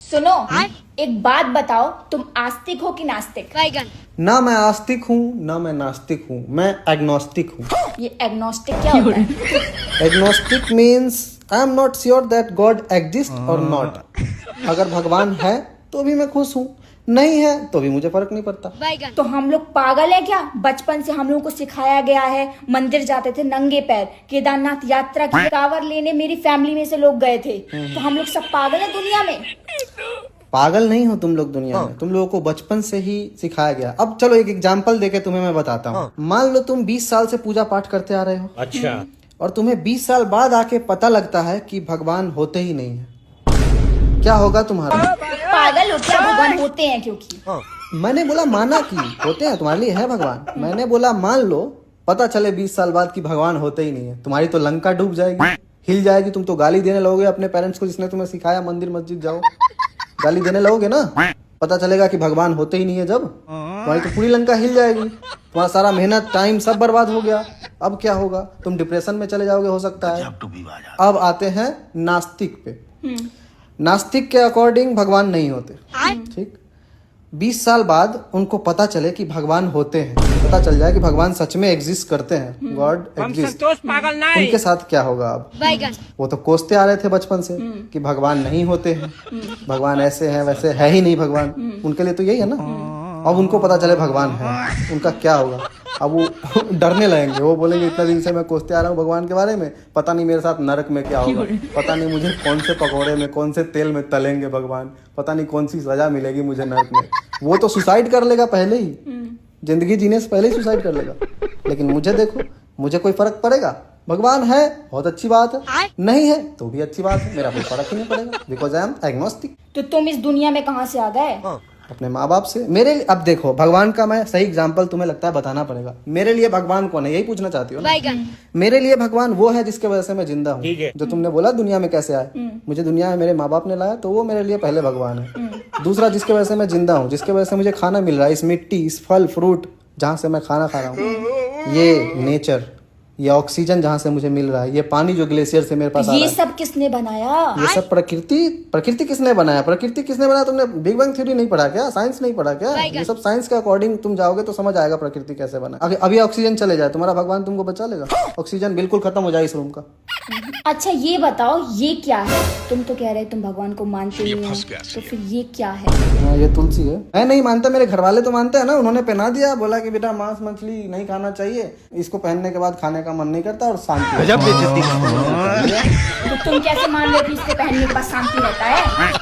सुनो, एक बात बताओ, तुम आस्तिक हो कि नास्तिक? ना मैं आस्तिक हूँ ना मैं नास्तिक हूँ, मैं एग्नोस्टिक हूँ। ये एग्नोस्टिक क्या होता है? Agnostic means I am not sure that God exist और नॉट। अगर भगवान है तो भी मैं खुश हूँ, नहीं है तो भी मुझे फर्क नहीं पड़ता। तो हम लोग पागल है क्या? बचपन से हम लोगों को सिखाया गया है, मंदिर जाते थे नंगे पैर, केदारनाथ यात्रा की कांवड़ लेने मेरी फैमिली में से लोग गए थे। तो हम लोग सब पागल है दुनिया में? पागल नहीं हो तुम लोग दुनिया में, तुम लोगों को बचपन से ही सिखाया गया। अब चलो एक एग्जाम्पल देके तुम्हें मैं बताता हूँ। मान लो तुम 20 साल से पूजा पाठ करते आ रहे हो, अच्छा, और तुम्हें 20 साल बाद आके पता लगता है कि भगवान होते ही नहीं है, क्या होगा तुम्हारा? पागल हो क्या? भगवान होते हैं क्योंकि मैंने बोला माना कि होते हैं, तुम्हारे लिए है भगवान। मैंने बोला मान लो पता चले 20 साल बाद कि भगवान होते ही नहीं है, तुम्हारी तो लंका डूब जाएगी, हिल जाएगी। तुम तो गाली देने लगोगे अपने पेरेंट्स को, जिसने तुम्हें सिखाया मंदिर मस्जिद जाओ, गाली देने लगोगे ना। पता चलेगा कि भगवान होते ही नहीं है जब, तुम्हारी तो पूरी लंका हिल जाएगी, तुम्हारा सारा मेहनत टाइम सब बर्बाद हो गया। अब क्या होगा? तुम डिप्रेशन में चले जाओगे, हो सकता है। अब आते हैं नास्तिक पे। नास्तिक के अकॉर्डिंग भगवान नहीं होते, ठीक। 20 साल बाद उनको पता चले कि भगवान होते हैं, पता चल जाए कि भगवान सच में एग्जिस्ट करते हैं, गॉड एग्जिस्ट, उनके साथ क्या होगा? अब वो तो कोसते आ रहे थे बचपन से कि भगवान नहीं होते हैं, भगवान ऐसे हैं वैसे है ही नहीं भगवान। उनके लिए तो यही है ना। अब उनको पता चले भगवान है, उनका क्या होगा? अब वो डरने लगेंगे, वो बोलेंगे इतना दिन से मैं कोसते आ रहा हूँ भगवान के बारे में, पता नहीं मेरे साथ नरक में क्या होगा, पता नहीं मुझे कौन से पकौड़े में कौन से तेल में तलेंगे भगवान, पता नहीं कौन सी सजा मिलेगी मुझे नरक में। वो तो सुसाइड कर लेगा पहले ही, जिंदगी जीने से पहले ही सुसाइड कर लेगा। लेकिन मुझे देखो, मुझे कोई फर्क पड़ेगा? भगवान है बहुत अच्छी बात है, नहीं है तो भी अच्छी बात है, मेरा कोई फर्क ही नहीं पड़ेगा, बिकॉज आई एम एग्नोस्टिक। तो तुम इस दुनिया में कहाँ से आ गए? अपने माँ बाप से। मेरे लिए अब देखो, भगवान का मैं सही एग्जांपल तुम्हें लगता है बताना पड़ेगा। मेरे लिए भगवान कौन है, यही पूछना चाहती हो ना? मेरे लिए भगवान वो है जिसके वजह से मैं जिंदा हूँ। जो तुमने बोला दुनिया में कैसे आए, मुझे दुनिया में मेरे माँ बाप ने लाया, तो वो मेरे लिए पहले भगवान है। दूसरा, जिसके वजह से मैं जिंदा हूँ, जिसके वजह से मुझे खाना मिल रहा है, इस मिट्टी, इस फल फ्रूट जहाँ से मैं खाना खा रहा हूँ, ये नेचर, ये ऑक्सीजन जहाँ से मुझे मिल रहा है, ये पानी जो ग्लेशियर से मेरे पास आ रहा ये है, सब किसने बनाया? ये सब प्रकृति किसने बनाया? प्रकृति किसने बनाया? तुमने बिग बैंग थ्योरी नहीं पढ़ा क्या? साइंस नहीं पढ़ा क्या? ये सब साइंस के अकॉर्डिंग तुम जाओगे तो समझ आएगा प्रकृति कैसे बना। अभी ऑक्सीजन चले जाए, तुम्हारा भगवान तुमको बचा लेगा? ऑक्सीजन बिल्कुल खत्म हो जाए इस रूम का। अच्छा ये बताओ, ये क्या है? तुम तो कह रहे तुम भगवान को मानते ही हो, तो फिर ये क्या है? ये तुलसी है। मैं नहीं मानता, मेरे घर वाले तो मानते हैं ना, उन्होंने पहना दिया, बोला कि बेटा मांस मछली नहीं खाना चाहिए, इसको पहनने के बाद खाने का मन नहीं करता और शांति। तो तुम कैसे मान रहे हो कि इसके पहनने के बाद शांति रहता है?